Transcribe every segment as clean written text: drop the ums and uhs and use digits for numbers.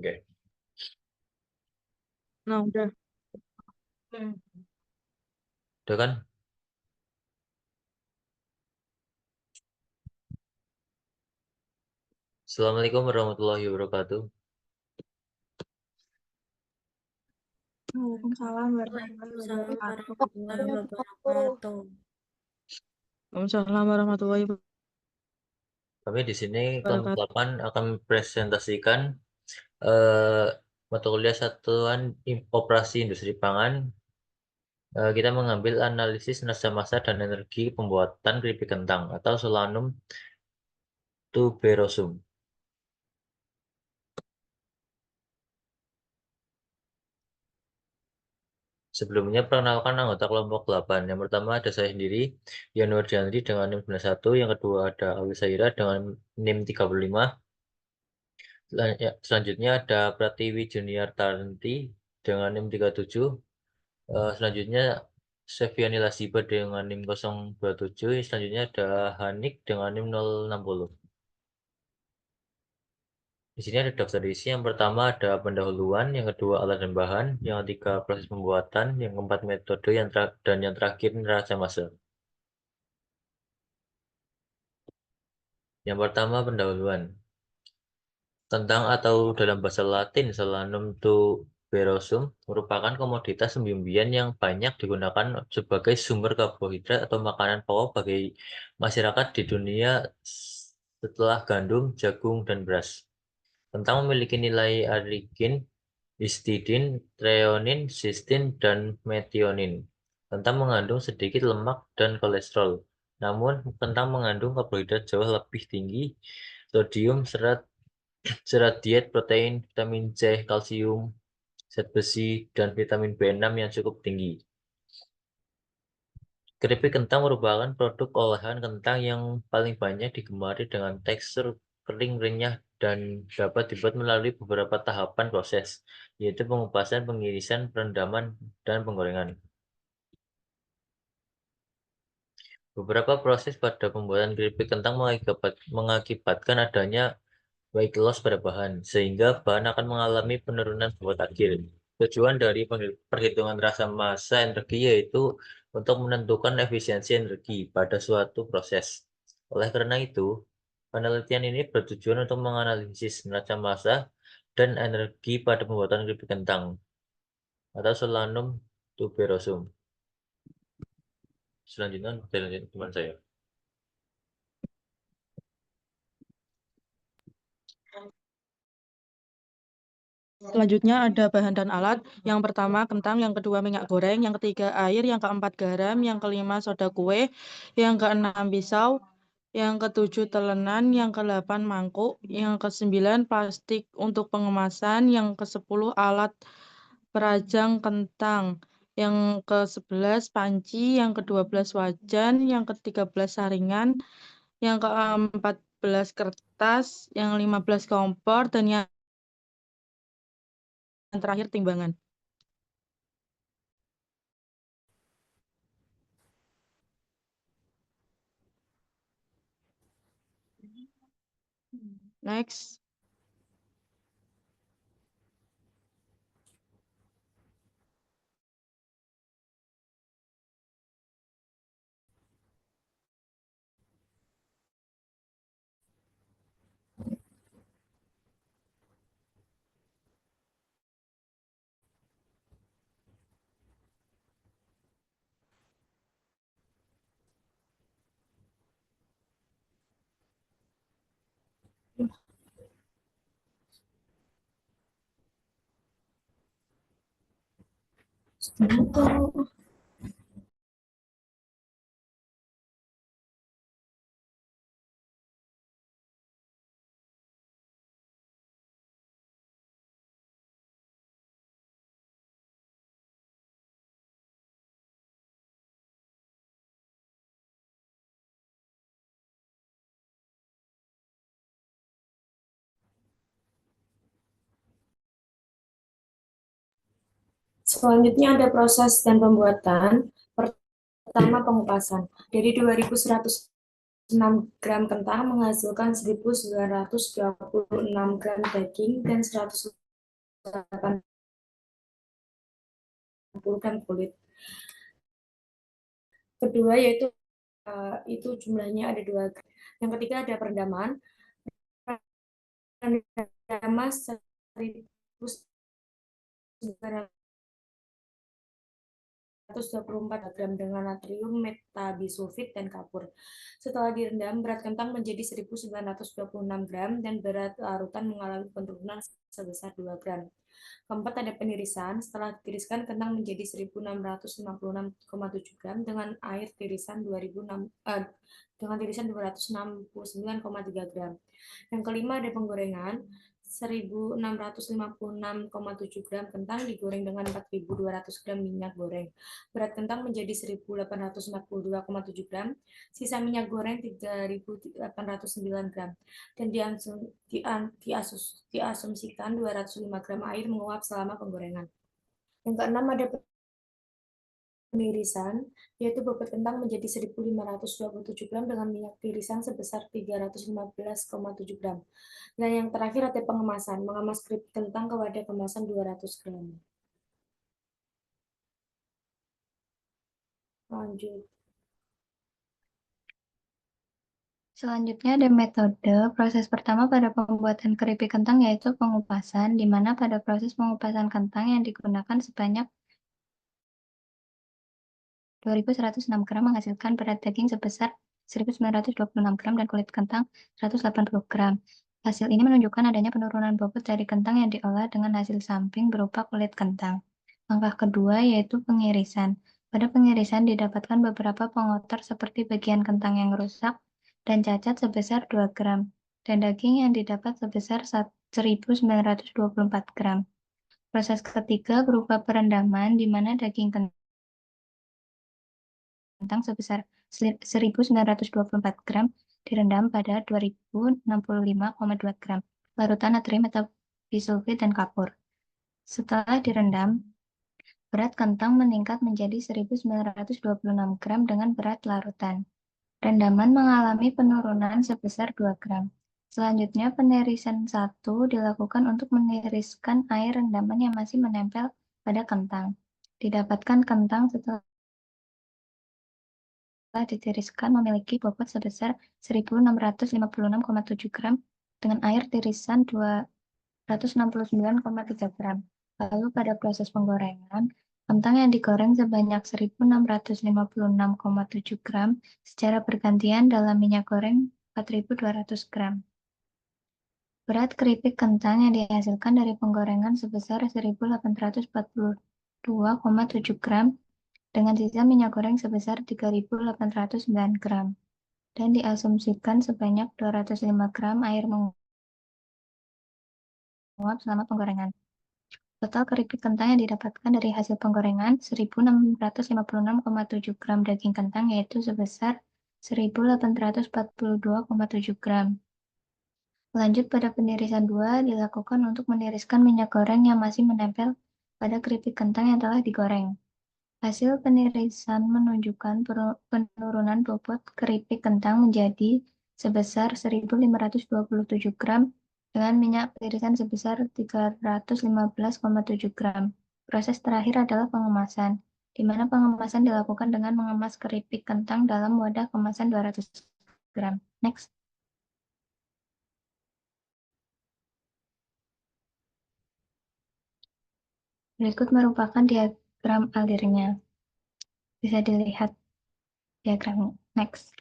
Oke. Nah, udah. Udah kan? Assalamualaikum warahmatullahi wabarakatuh. Waalaikumsalam Waalaikumsalam warahmatullahi warahmatullahi wabarakatuh. warahmatullahi Kami di sini kelompok wabarakatuh. 8 akan mempresentasikan eh, mata kuliah Satuan Operasi Industri Pangan. Kita mengambil analisis neraca massa dan energi pembuatan keripik kentang atau Solanum tuberosum. Sebelumnya perkenalkan anggota kelompok 8. Yang pertama ada saya sendiri, Yanuar Janri dengan NIM 91. Yang kedua ada Awi Saira dengan NIM 35. Selanjutnya ada Pratiwi Junior Taranti dengan NIM 37. Selanjutnya Seviani Lasiba dengan NIM 027. Selanjutnya ada Hanik dengan NIM 060. Di sini ada daftar isi. Yang pertama ada pendahuluan, yang kedua alat dan bahan, yang ketiga proses pembuatan, yang keempat metode, dan yang terakhir neraca massa. Yang pertama pendahuluan. Kentang atau dalam bahasa Latin Solanum tuberosum merupakan komoditas umbi-umbian yang banyak digunakan sebagai sumber karbohidrat atau makanan pokok bagi masyarakat di dunia setelah gandum, jagung, dan beras. Kentang memiliki nilai arginin, histidin, treonin, sistin, dan metionin. Kentang mengandung sedikit lemak dan kolesterol. Namun, kentang mengandung karbohidrat jauh lebih tinggi, sodium, serat diet, protein, vitamin C, kalsium, zat besi, dan vitamin B6 yang cukup tinggi. Keripik kentang merupakan produk olahan kentang yang paling banyak digemari dengan tekstur kering renyah dan dapat dibuat melalui beberapa tahapan proses, yaitu pengupasan, pengirisan, perendaman, dan penggorengan. Beberapa proses pada pembuatan keripik kentang mengakibatkan adanya weight loss pada bahan, sehingga bahan akan mengalami penurunan bobot akhir. Tujuan dari perhitungan rasa massa energi yaitu untuk menentukan efisiensi energi pada suatu proses. Oleh karena itu, penelitian ini bertujuan untuk menganalisis neraca massa dan energi pada pembuatan keripik kentang atau Solanum tuberosum. Selanjutnya, teman saya. Selanjutnya ada bahan dan alat. Yang pertama kentang, yang kedua minyak goreng, yang ketiga air, yang keempat garam, yang kelima soda kue, yang keenam pisau, yang ketujuh telenan, yang kedelapan mangkuk, yang kesembilan plastik untuk pengemasan, yang kesepuluh alat perajang kentang, yang ke-11 panci, yang ke-12 wajan, yang ke-13 saringan, yang ke-14 kertas, yang 15 kompor, dan yang terakhir timbangan. Next. Selanjutnya ada proses dan pembuatan. Pertama pengupasan. Dari 2106 gram kentang menghasilkan 1926 gram daging dan 100 gram kulit. Kedua yaitu itu jumlahnya ada 2 gram. Yang ketiga ada perendaman. Perendaman 1.924 gram dengan natrium metabisulfit dan kapur. Setelah direndam, berat kentang menjadi 1.926 gram dan berat larutan mengalami penurunan sebesar 2 gram. Keempat ada penirisan. Setelah ditiriskan, kentang menjadi 1.666,7 gram dengan air tirisan 269,3 gram. Yang kelima ada penggorengan. 1.656,7 gram kentang digoreng dengan 4.200 gram minyak goreng. Berat kentang menjadi 1.842,7 gram, sisa minyak goreng 3.809 gram, dan diasumsikan 205 gram air menguap selama penggorengan. Yang keenam ada penirisan, yaitu bobot kentang menjadi 1.527 gram dengan minyak tirisan sebesar 315,7 gram. Dan yang terakhir ada pengemasan, mengemas keripik kentang ke wadah kemasan 200 gram. Lanjut. Selanjutnya ada metode. Proses pertama pada pembuatan keripik kentang yaitu pengupasan, di mana pada proses pengupasan kentang yang digunakan sebanyak 2.106 gram menghasilkan berat daging sebesar 1.926 gram dan kulit kentang 180 gram. Hasil ini menunjukkan adanya penurunan bobot dari kentang yang diolah dengan hasil samping berupa kulit kentang. Langkah kedua yaitu pengirisan. Pada pengirisan didapatkan beberapa pengotor seperti bagian kentang yang rusak dan cacat sebesar 2 gram, dan daging yang didapat sebesar 1.924 gram. Proses ketiga berupa perendaman, di mana daging kentang sebesar 1.924 gram direndam pada 2.065,2 gram larutan natrium metabisulfit dan kapur. Setelah direndam, berat kentang meningkat menjadi 1.926 gram dengan berat larutan. Rendaman mengalami penurunan sebesar 2 gram. Selanjutnya, penirisan 1 dilakukan untuk meniriskan air rendaman yang masih menempel pada kentang. Didapatkan kentang setelah ditiriskan memiliki bobot sebesar 1.656,7 gram dengan air tirisan 269,3 gram. Lalu pada proses penggorengan, kentang yang digoreng sebanyak 1.656,7 gram secara bergantian dalam minyak goreng 4.200 gram. Berat keripik kentang yang dihasilkan dari penggorengan sebesar 1.842,7 gram dengan sisa minyak goreng sebesar 3.809 gram dan diasumsikan sebanyak 205 gram air menguap selama penggorengan. Total keripik kentang yang didapatkan dari hasil penggorengan 1.656,7 gram daging kentang yaitu sebesar 1.842,7 gram. Lanjut pada penirisan 2 dilakukan untuk meniriskan minyak goreng yang masih menempel pada keripik kentang yang telah digoreng. Hasil penirisan menunjukkan penurunan bobot keripik kentang menjadi sebesar 1.527 gram dengan minyak tirisan sebesar 315,7 gram. Proses terakhir adalah pengemasan, di mana pengemasan dilakukan dengan mengemas keripik kentang dalam wadah kemasan 200 gram. Next. Berikut merupakan diagram alirnya. Bisa dilihat diagramnya. Next.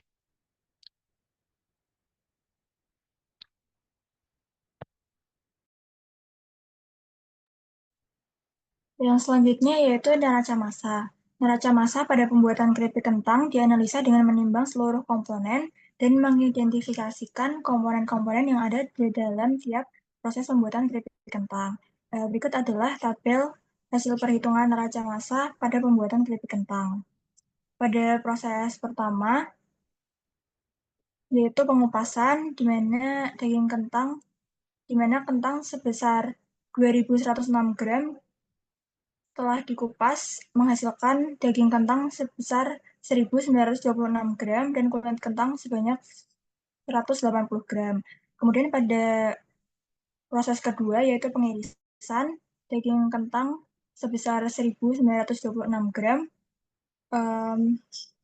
Yang selanjutnya yaitu neraca massa. Neraca massa pada pembuatan keripik kentang dianalisa dengan menimbang seluruh komponen dan mengidentifikasikan komponen-komponen yang ada di dalam tiap proses pembuatan keripik kentang. Berikut adalah tabel hasil perhitungan neraca massa pada pembuatan keripik kentang. Pada proses pertama, yaitu pengupasan, di mana kentang sebesar 2.106 gram setelah dikupas menghasilkan daging kentang sebesar 1.926 gram dan kulit kentang sebanyak 180 gram. Kemudian pada proses kedua yaitu pengirisan, daging kentang sebesar 1.926 gram,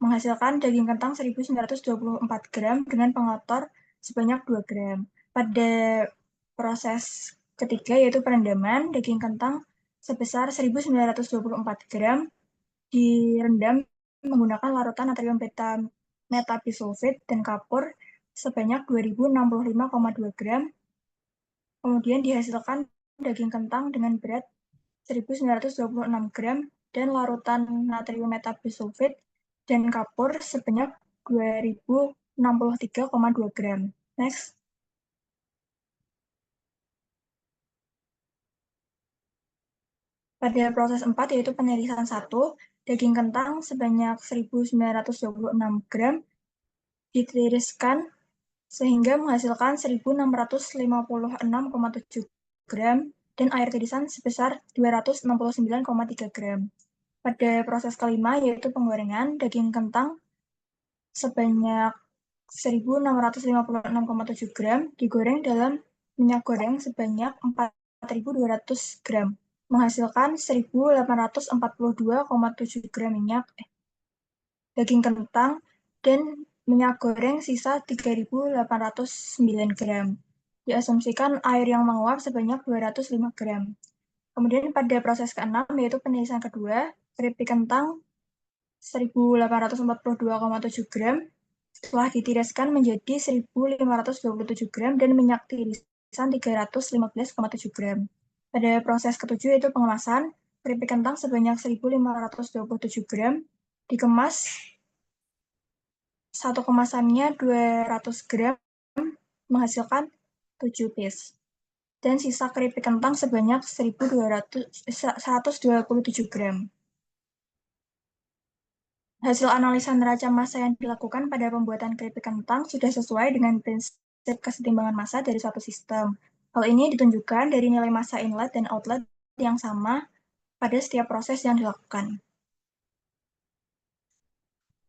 menghasilkan daging kentang 1.924 gram dengan pengotor sebanyak 2 gram. Pada proses ketiga yaitu perendaman, daging kentang sebesar 1.924 gram direndam menggunakan larutan natrium metabisulfit dan kapur sebanyak 2.065,2 gram. Kemudian dihasilkan daging kentang dengan berat 1.926 gram dan larutan natrium metabisulfit dan kapur sebanyak 2.063,2 gram. Next. Pada proses 4 yaitu penirisan 1, daging kentang sebanyak 1.926 gram ditiriskan sehingga menghasilkan 1.656,7 gram dan air tirisan sebesar 269,3 gram. Pada proses kelima yaitu penggorengan, daging kentang sebanyak 1.656,7 gram digoreng dalam minyak goreng sebanyak 4.200 gram, menghasilkan 1.842,7 gram daging kentang dan minyak goreng sisa 3.809 gram. Diasumsikan air yang menguap sebanyak 205 gram. Kemudian pada proses ke-6 yaitu penirisan kedua, keripik kentang 1.842,7 gram setelah ditiriskan menjadi 1.527 gram dan minyak tirisan 315,7 gram. Pada proses ketujuh yaitu pengemasan, keripik kentang sebanyak 1.527 gram dikemas, satu kemasannya 200 gram menghasilkan 7 piece. Dan sisa keripik kentang sebanyak 127 gram. Hasil analisa neraca massa yang dilakukan pada pembuatan keripik kentang sudah sesuai dengan prinsip kesetimbangan massa dari suatu sistem. Hal ini ditunjukkan dari nilai massa inlet dan outlet yang sama pada setiap proses yang dilakukan.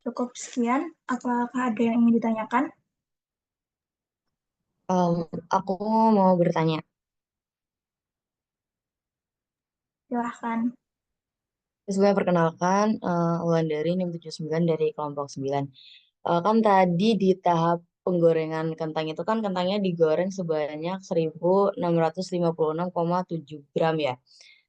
Cukup sekian. Apakah ada yang ingin ditanyakan? Aku mau bertanya. Silahkan. Sebelumnya perkenalkan, Wulandari NIM 79 dari kelompok 9. Kan tadi di tahap penggorengan kentang itu kan kentangnya digoreng sebanyak 1.656,7 gram ya.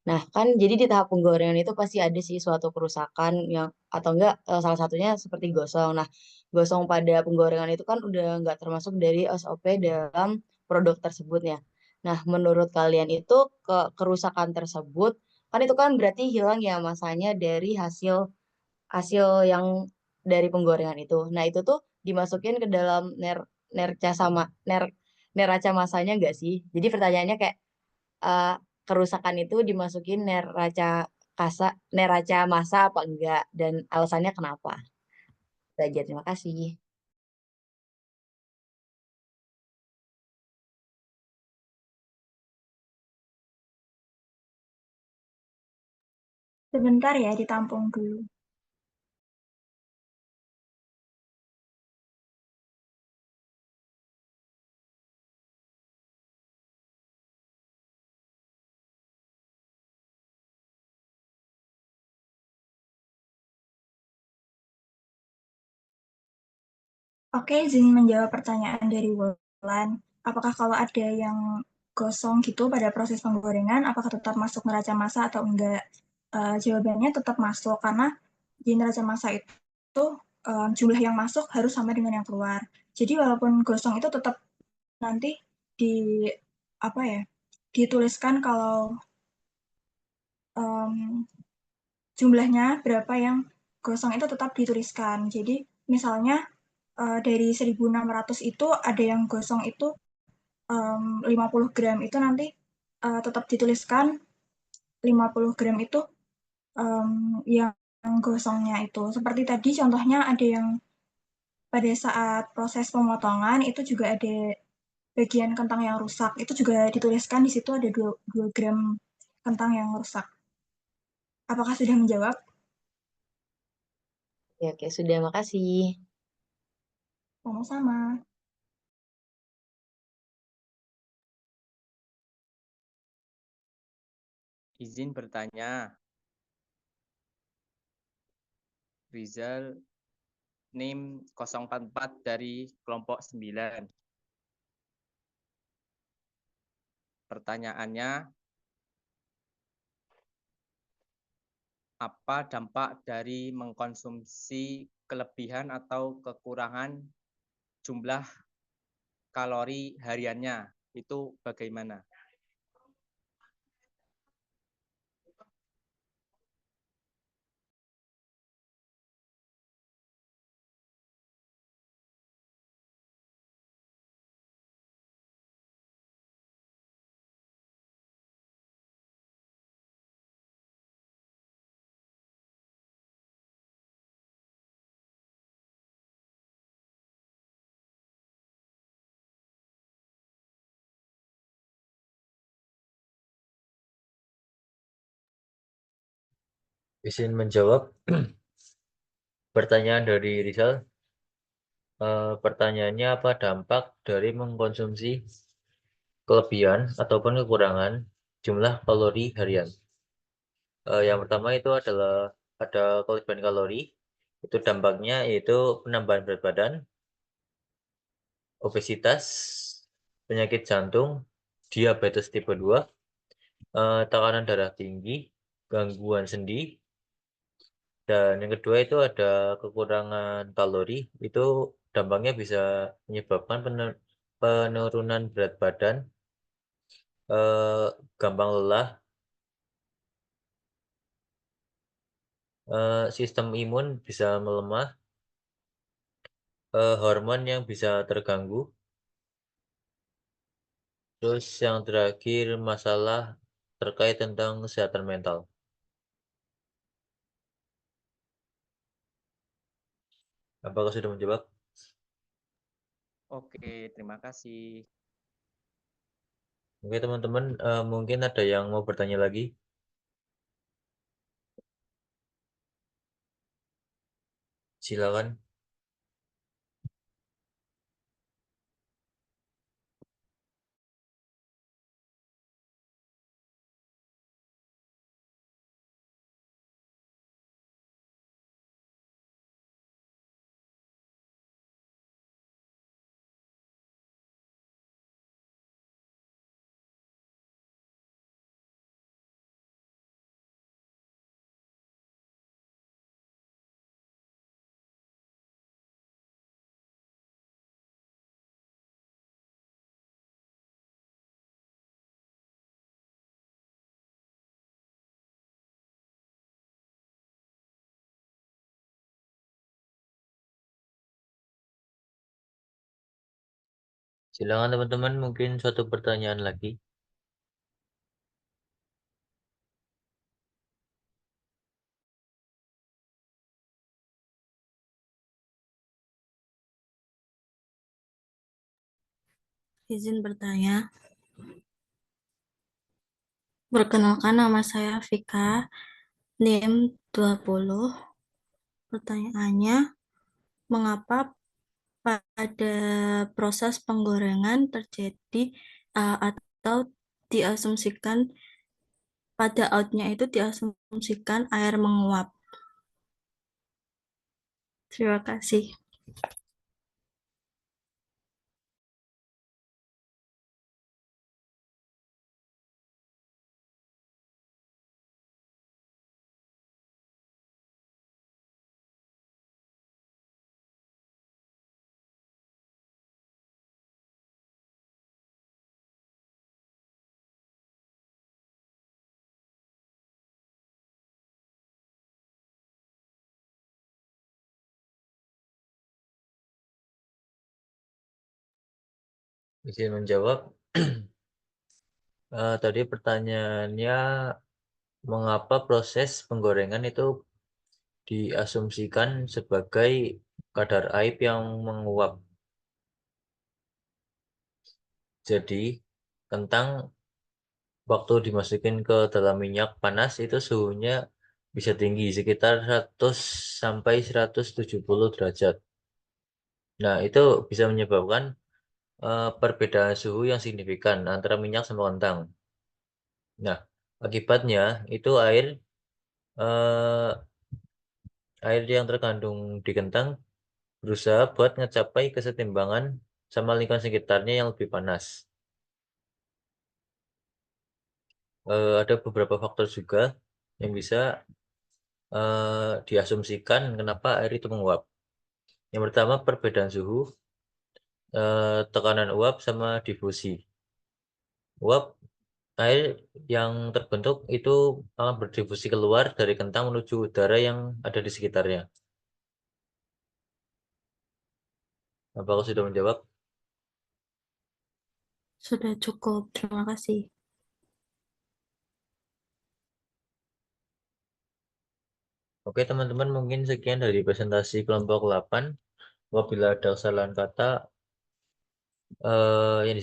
Nah, kan jadi di tahap penggorengan itu pasti ada sih suatu kerusakan yang atau enggak salah satunya seperti gosong. Nah, gosong pada penggorengan itu kan udah enggak termasuk dari SOP dalam produk tersebut ya. Nah, menurut kalian itu kerusakan tersebut kan itu kan berarti hilang ya masanya dari hasil hasil yang dari penggorengan itu. Nah, itu tuh dimasukin ke dalam nerca sama neraca masanya enggak sih? Jadi pertanyaannya kayak eh, kerusakan itu dimasukin neraca massa apa enggak dan alasannya kenapa? Belajar, terima kasih. Sebentar ya, ditampung dulu. Oke, izin menjawab pertanyaan dari Wulan. Apakah kalau ada yang gosong gitu pada proses penggorengan, apakah tetap masuk neraca massa atau enggak? Jawabannya tetap masuk, karena di neraca massa itu jumlah yang masuk harus sama dengan yang keluar. Jadi walaupun gosong itu tetap nanti di apa ya dituliskan kalau jumlahnya berapa yang gosong itu tetap dituliskan. Jadi misalnya dari 1.600 itu ada yang gosong itu 50 gram itu nanti tetap dituliskan 50 gram itu yang gosongnya itu. Seperti tadi contohnya ada yang pada saat proses pemotongan itu juga ada bagian kentang yang rusak. Itu juga dituliskan di situ ada 2 gram kentang yang rusak. Apakah sudah menjawab? Oke, sudah, makasih. Sama-sama. Izin bertanya. Rizal NIM 044 dari kelompok 9. Pertanyaannya, apa dampak dari mengkonsumsi kelebihan atau kekurangan jumlah kalori hariannya? Itu bagaimana? Izin menjawab pertanyaan dari Rizal. Pertanyaannya apa dampak dari mengkonsumsi kelebihan ataupun kekurangan jumlah kalori harian? Yang pertama itu adalah ada kelebihan kalori. Itu dampaknya yaitu penambahan berat badan, obesitas, penyakit jantung, diabetes tipe 2, tekanan darah tinggi, gangguan sendi, dan yang kedua itu ada kekurangan kalori. Itu dampaknya bisa menyebabkan penurunan berat badan, gampang lelah, sistem imun bisa melemah, hormon yang bisa terganggu, terus yang terakhir masalah terkait tentang kesehatan mental. Apakah sudah menjawab? Oke, terima kasih. Oke teman-teman, mungkin ada yang mau bertanya lagi? Silakan. Silakan teman-teman, mungkin suatu pertanyaan lagi. Izin bertanya. Perkenalkan, nama saya Vika, NIM 20. Pertanyaannya, mengapa pada proses penggorengan terjadi atau diasumsikan pada outnya itu diasumsikan air menguap? Terima kasih. Izin menjawab. Tadi pertanyaannya, mengapa proses penggorengan itu diasumsikan sebagai kadar air yang menguap? Jadi, kentang waktu dimasukin ke dalam minyak panas itu suhunya bisa tinggi sekitar 100 sampai 170 derajat. Nah, itu bisa menyebabkan perbedaan suhu yang signifikan antara minyak sama kentang. Nah, Akibatnya itu air yang terkandung di kentang berusaha buat ngecapai kesetimbangan sama lingkungan sekitarnya yang lebih panas. Ada beberapa faktor juga yang bisa diasumsikan kenapa air itu menguap. Yang pertama perbedaan suhu, tekanan uap sama difusi. Uap air yang terbentuk itu akan berdifusi keluar dari kentang menuju udara yang ada di sekitarnya. Apakah sudah menjawab? Sudah cukup, terima kasih. Oke teman-teman, mungkin sekian dari presentasi kelompok 8. Apabila ada kesalahan kata yang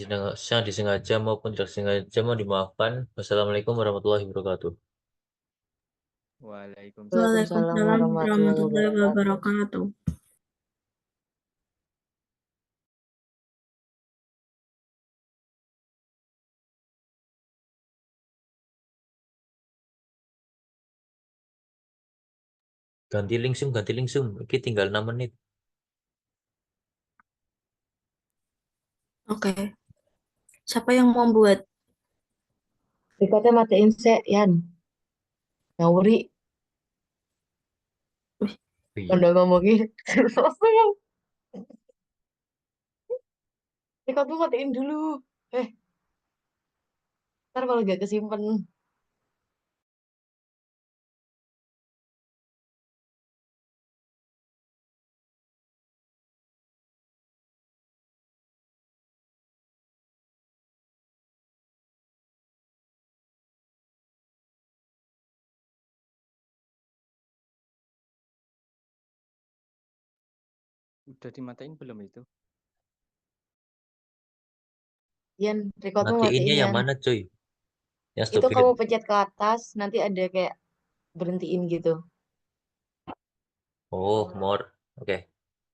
disengaja maupun tidak disengaja mohon dimaafkan. Wassalamualaikum warahmatullahi wabarakatuh. Waalaikumsalam. Waalaikumsalam Waalaikumsalam warahmatullahi warahmatullahi wabarakatuh. wabarakatuh. Ganti lingsum. Ini tinggal 6 menit. Oke. Siapa yang mau buat? Recordnya matiin sih, Yan. Ngawuri, Iya. udah ngomongin. Record tuh matiin dulu. Ntar malah gak kesimpen. Udah dimatiin belum itu? Yan, recordmu Matiinnya matiin, yang Yan. mana cuy? Yang Itu stop kamu record. pencet ke atas, nanti ada kayak berhentiin gitu. Oh, more. Oke.